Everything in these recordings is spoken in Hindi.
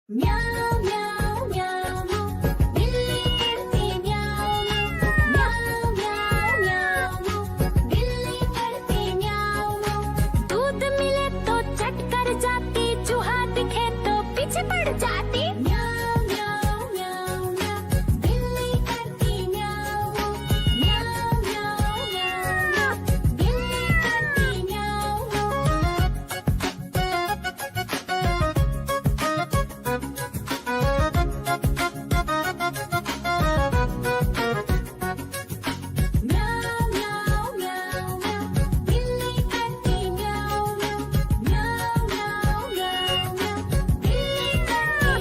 म्याऊं म्याऊं म्याऊं बिल्ली करती म्याऊं म्याऊं म्याऊं म्याऊं बिल्ली करती म्याऊं। दूध मिले तो चट कर जाती, चूहा दिखे तो पीछे पड़ जाती। म्याऊं म्याऊं म्याऊं म्याऊं बिल्ली करती म्याऊं म्याऊं म्याऊं म्याऊं बिल्ली करती म्याऊं। म्याऊं म्याऊं म्याऊं म्याऊं बिल्ली करती म्याऊं म्याऊं म्याऊं म्याऊं म्याऊं बिल्ली करती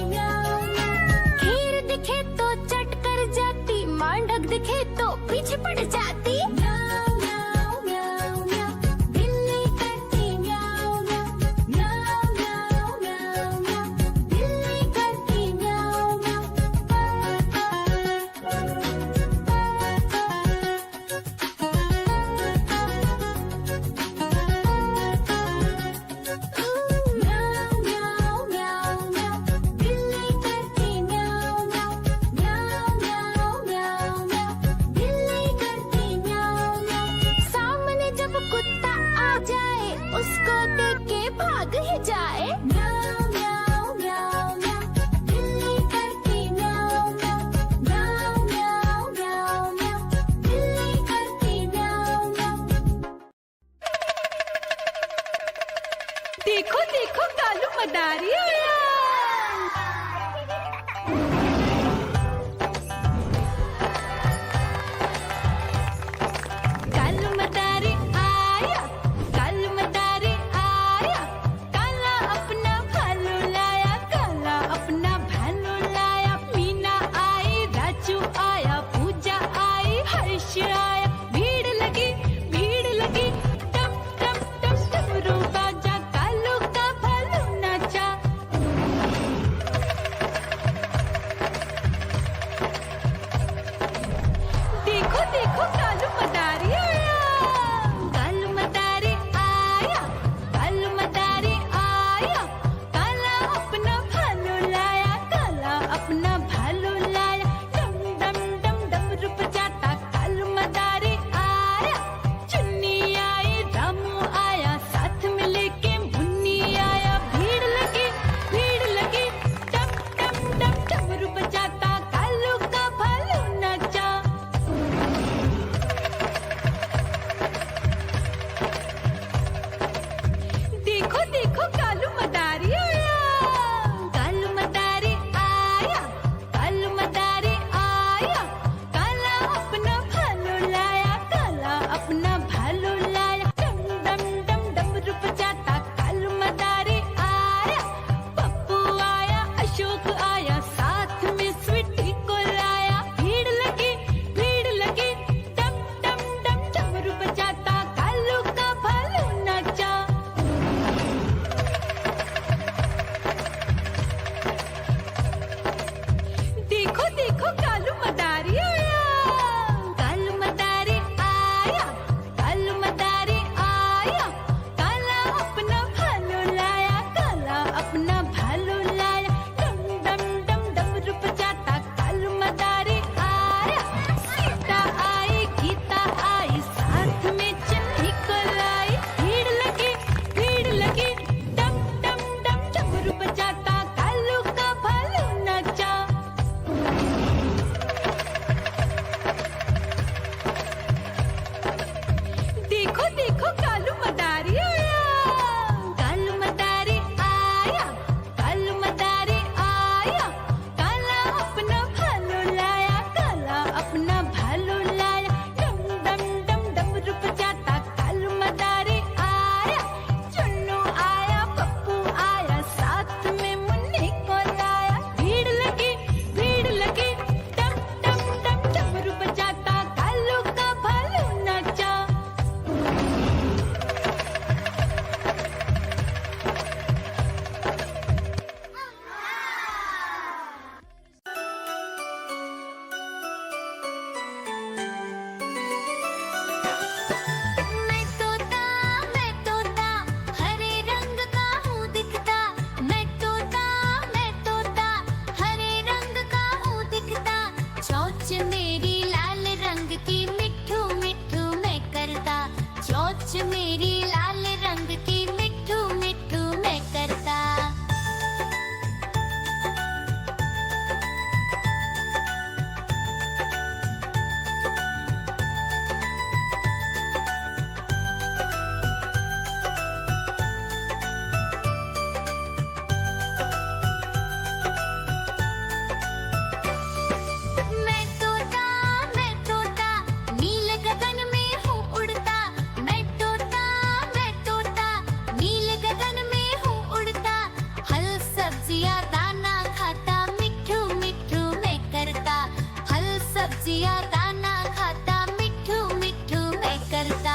रसिया दाना खाता, मिठू मिठू मैं करता।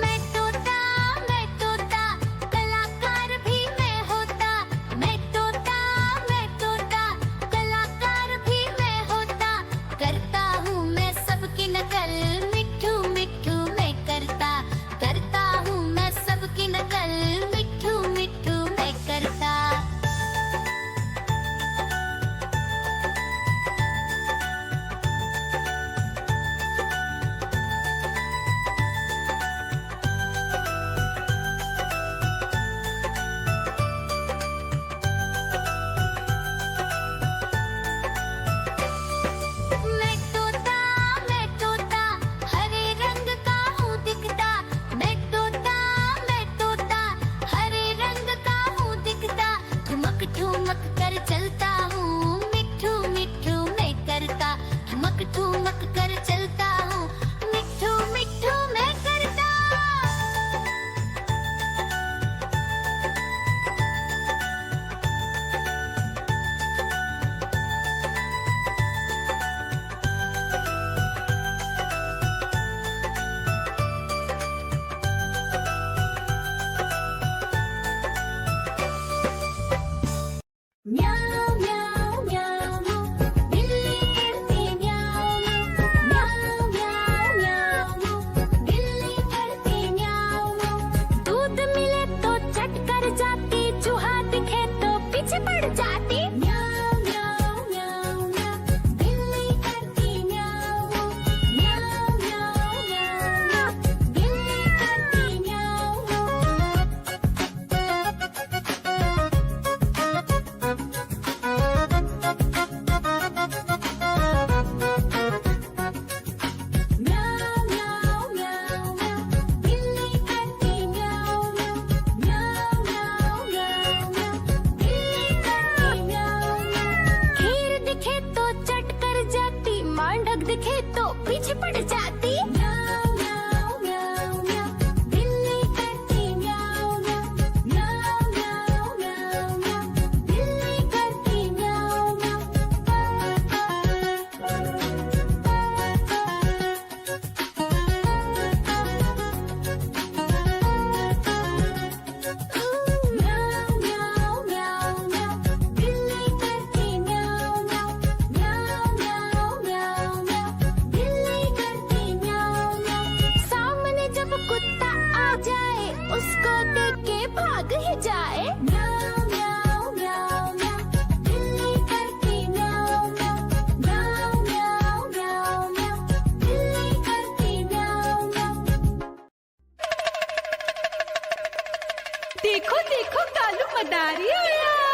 मैं तोता, कलाकार भी मैं होता। मैं तोता, कलाकार भी मैं होता। करता हूँ मैं सबकी नकल, मिठू मिठू मैं करता। करता हूँ मैं सबकी नकल, मिठू मिठू मैं करता। मैं तोता, हरे रंग का हूँ दिखता। मैं तोता, हरे रंग का हूँ दिखता। ठुमक ठुमक कर चलता हूँ, मिठू मिठू मैं करता। ठुमक ठुमक कर चलता हूँ, मिठू मिठू मैं करता। म्याऊ म्याऊ म्याऊ, बिल्ली करती म्याऊ म्याऊ म्याऊ म्याऊ, बिल्ली करती म्याऊ। दूध मिले तो चट कर जाती, चूहा दिखे तो पीछे पड़ जाती। म्याऊ म्याऊ म्याऊ म्याऊ, बिल्ली करती म्याऊ म्याऊ म्याऊ म्याऊ, बिल्ली करती म्याऊ। म्याऊ म्याऊ म्याऊ म्याऊ, बिल्ली करती म्याऊ म्याऊ म्याऊ म्याऊ म्याऊ, बिल्ली करती म्याऊ। खीर दिखे तो चट कर जाती, मांडक दिखे तो पीछे पड़ जाती। म्याऊ म्याऊ म्याऊ म्याऊ, बिल्ली करती म्याऊ म्याऊ म्याऊ म्याऊ म्याऊ म्याऊ, बिल्ली करती म्याऊ म्याऊ म्याऊ म्याऊ म्याऊ, बिल्ली करती म्याऊ म्याऊ म्याऊ म्याऊ म्याऊ म्याऊ, बिल्ली करती म्याऊ म्याऊ। सामने जब कुत्ता आ जाए, उसको देख के भाग ही जाए। म्याऊ म्याऊ म्याऊ म्याऊ, बिल्ली करती म्याऊ म्याऊ म्याऊ म्याऊ म्याऊ म्याऊ, बिल्ली करती म्याऊ म्याऊ। देखो देखो कालू मदारी आया।